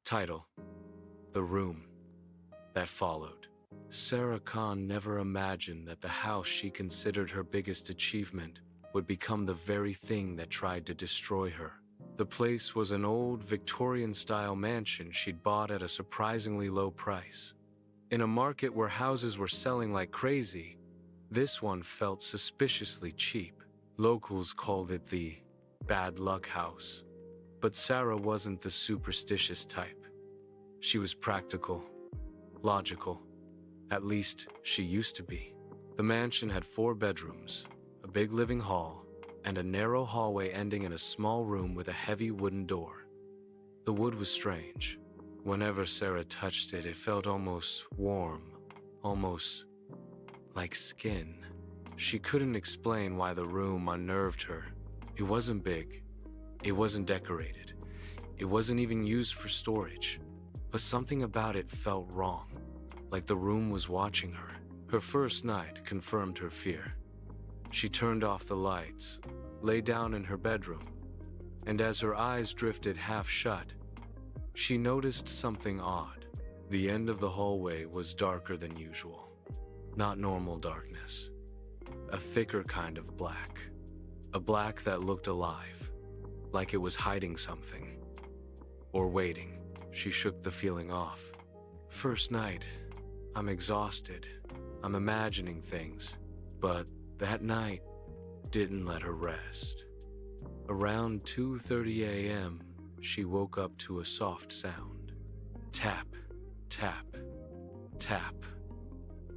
Title: The Room That Followed. Sara Khan never imagined that the house she considered her biggest achievement would become the very thing that tried to destroy her. The place was an old Victorian-style mansion she'd bought at a surprisingly low price. In a market where houses were selling like crazy, this one felt suspiciously cheap. Locals called it the bad luck house. But Sara wasn't the superstitious type. She was practical, logical. At least, she used to be. The mansion had 4 bedrooms, a big living hall, and a narrow hallway ending in a small room with a heavy wooden door. The wood was strange. Whenever Sara touched it, it felt almost warm, almost like skin. She couldn't explain why the room unnerved her. It wasn't big. It wasn't decorated. It wasn't even used for storage. But something about it felt wrong, like the room was watching her. Her first night confirmed her fear. She turned off the lights, lay down in her bedroom, and as her eyes drifted half shut, she noticed something odd. The end of the hallway was darker than usual. Not normal darkness. A thicker kind of black. A black that looked alive, like it was hiding something. Or waiting. She shook the feeling off. First night, I'm exhausted. I'm imagining things. But that night didn't let her rest. Around 2:30 a.m., she woke up to a soft sound. Tap, tap, tap.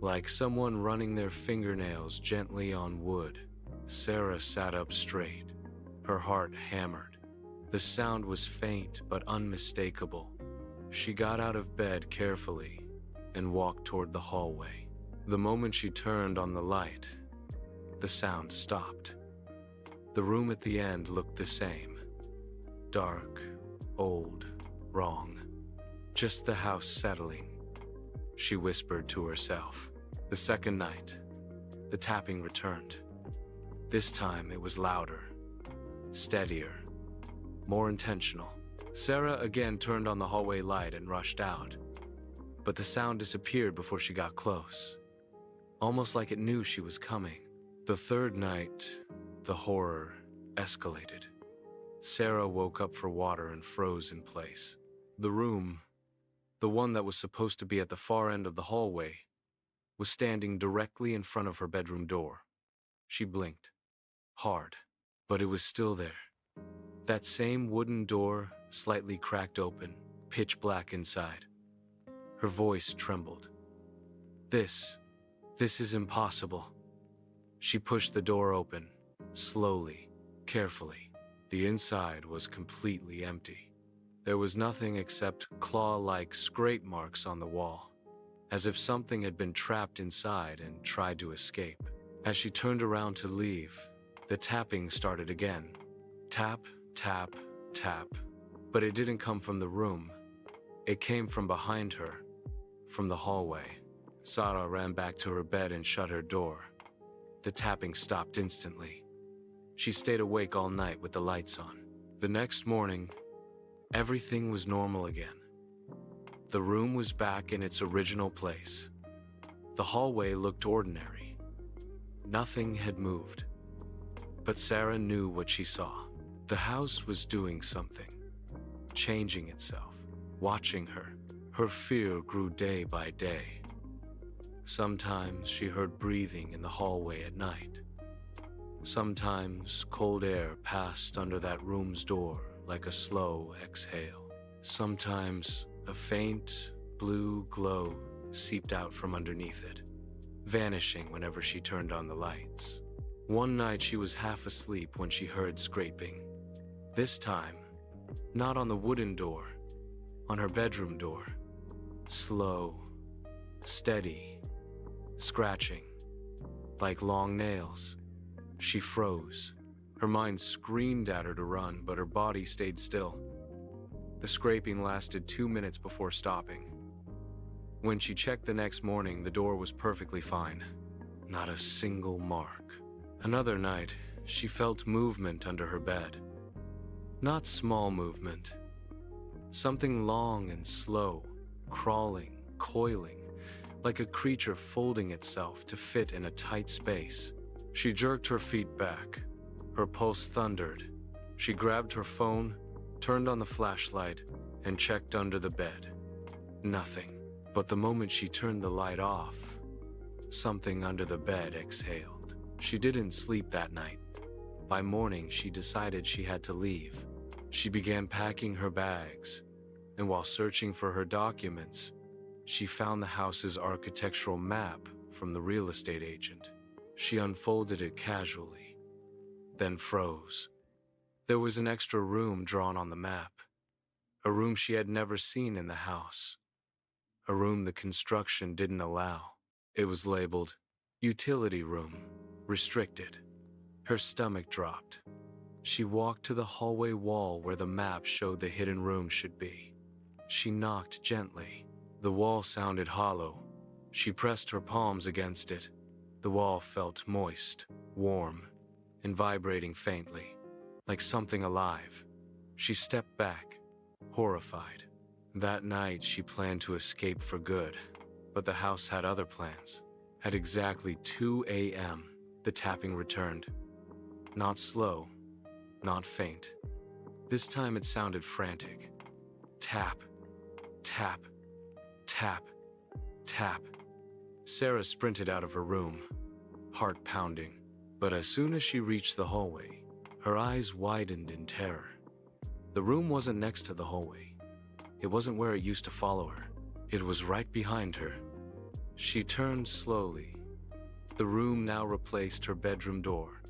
Like someone running their fingernails gently on wood. Sara sat up straight, her heart hammered. The sound was faint but unmistakable. She got out of bed carefully and walked toward the hallway. The moment she turned on the light, the sound stopped. The room at the end looked the same. Dark, old, wrong. Just the house settling. She whispered to herself. The second night, the tapping returned. This time it was louder, steadier, more intentional. Sara again turned on the hallway light and rushed out, but the sound disappeared before she got close, almost like it knew she was coming. The third night, the horror escalated. Sara woke up for water and froze in place. The room, the one that was supposed to be at the far end of the hallway, was standing directly in front of her bedroom door. She blinked, hard, but it was still there. That same wooden door, slightly cracked open, pitch black inside. Her voice trembled. This is impossible. She pushed the door open, slowly, carefully. The inside was completely empty. There was nothing except claw-like scrape marks on the wall, as if something had been trapped inside and tried to escape. As she turned around to leave, the tapping started again. Tap, tap, tap. But it didn't come from the room. It came from behind her, from the hallway. Sara ran back to her bed and shut her door. The tapping stopped instantly. She stayed awake all night with the lights on. The next morning, everything was normal again. The room was back in its original place. The hallway looked ordinary. Nothing had moved. But Sara knew what she saw. The house was doing something, changing itself, watching her. Her fear grew day by day. Sometimes she heard breathing in the hallway at night. Sometimes cold air passed under that room's door like a slow exhale. Sometimes a faint blue glow seeped out from underneath it, vanishing whenever she turned on the lights. One night she was half asleep when she heard scraping. This time, not on the wooden door, on her bedroom door. Slow, steady, scratching, like long nails. She froze. Her mind screamed at her to run, but her body stayed still. The scraping lasted 2 minutes before stopping. When she checked the next morning, the door was perfectly fine. Not a single mark. Another night, she felt movement under her bed. Not small movement. Something long and slow, crawling, coiling, like a creature folding itself to fit in a tight space. She jerked her feet back. Her pulse thundered. She grabbed her phone, turned on the flashlight, and checked under the bed. Nothing. But the moment she turned the light off, something under the bed exhaled. She didn't sleep that night. By morning, she decided she had to leave. She began packing her bags, and while searching for her documents, she found the house's architectural map from the real estate agent. She unfolded it casually, then froze. There was an extra room drawn on the map, a room she had never seen in the house, a room the construction didn't allow. It was labeled, Utility Room, Restricted. Her stomach dropped. She walked to the hallway wall where the map showed the hidden room should be. She knocked gently. The wall sounded hollow. She pressed her palms against it. The wall felt moist, warm, and vibrating faintly, like something alive. She stepped back, horrified. That night, she planned to escape for good, but the house had other plans. At exactly 2 a.m., the tapping returned. Not slow, not faint. This time it sounded frantic. Tap, tap, tap, tap. Sara sprinted out of her room, heart pounding. But as soon as she reached the hallway, her eyes widened in terror. The room wasn't next to the hallway. It wasn't where it used to follow her. It was right behind her. She turned slowly. The room now replaced her bedroom door.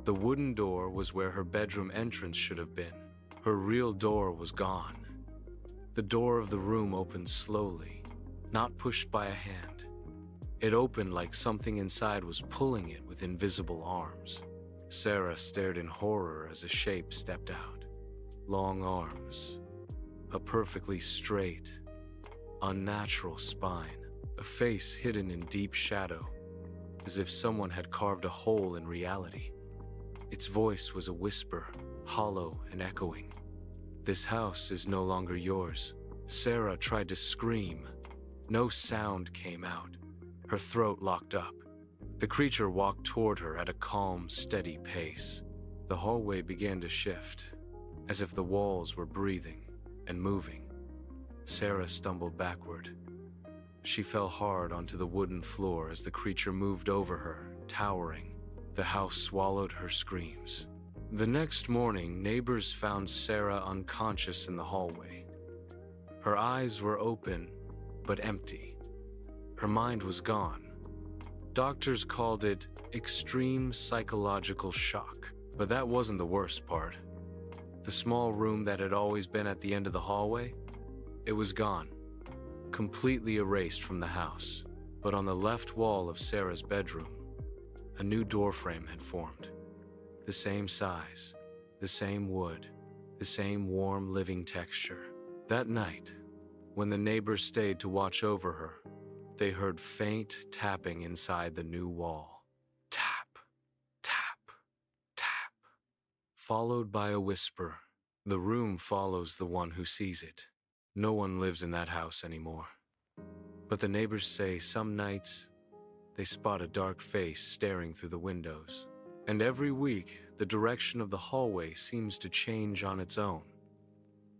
The wooden door was where her bedroom entrance should have been. Her real door was gone. The door of the room opened slowly, not pushed by a hand. It opened like something inside was pulling it with invisible arms. Sara stared in horror as a shape stepped out. Long arms, a perfectly straight, unnatural spine, a face hidden in deep shadow, as if someone had carved a hole in reality. Its voice was a whisper, hollow and echoing. "This house is no longer yours." Sara tried to scream. No sound came out. Her throat locked up. The creature walked toward her at a calm, steady pace. The hallway began to shift, as if the walls were breathing and moving. Sara stumbled backward. She fell hard onto the wooden floor as the creature moved over her, towering. The house swallowed her screams. The next morning, neighbors found Sara unconscious in the hallway. Her eyes were open, but empty. Her mind was gone. Doctors called it extreme psychological shock, but that wasn't the worst part. The small room that had always been at the end of the hallway, it was gone, completely erased from the house. But on the left wall of Sara's bedroom, a new doorframe had formed. The same size, the same wood, the same warm living texture. That night, when the neighbors stayed to watch over her, they heard faint tapping inside the new wall. Tap, tap, tap, followed by a whisper. The room follows the one who sees it. No one lives in that house anymore. But the neighbors say some nights they spot a dark face staring through the windows. And every week, the direction of the hallway seems to change on its own.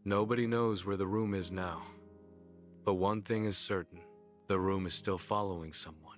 Nobody knows where the room is now. But one thing is certain, the room is still following someone.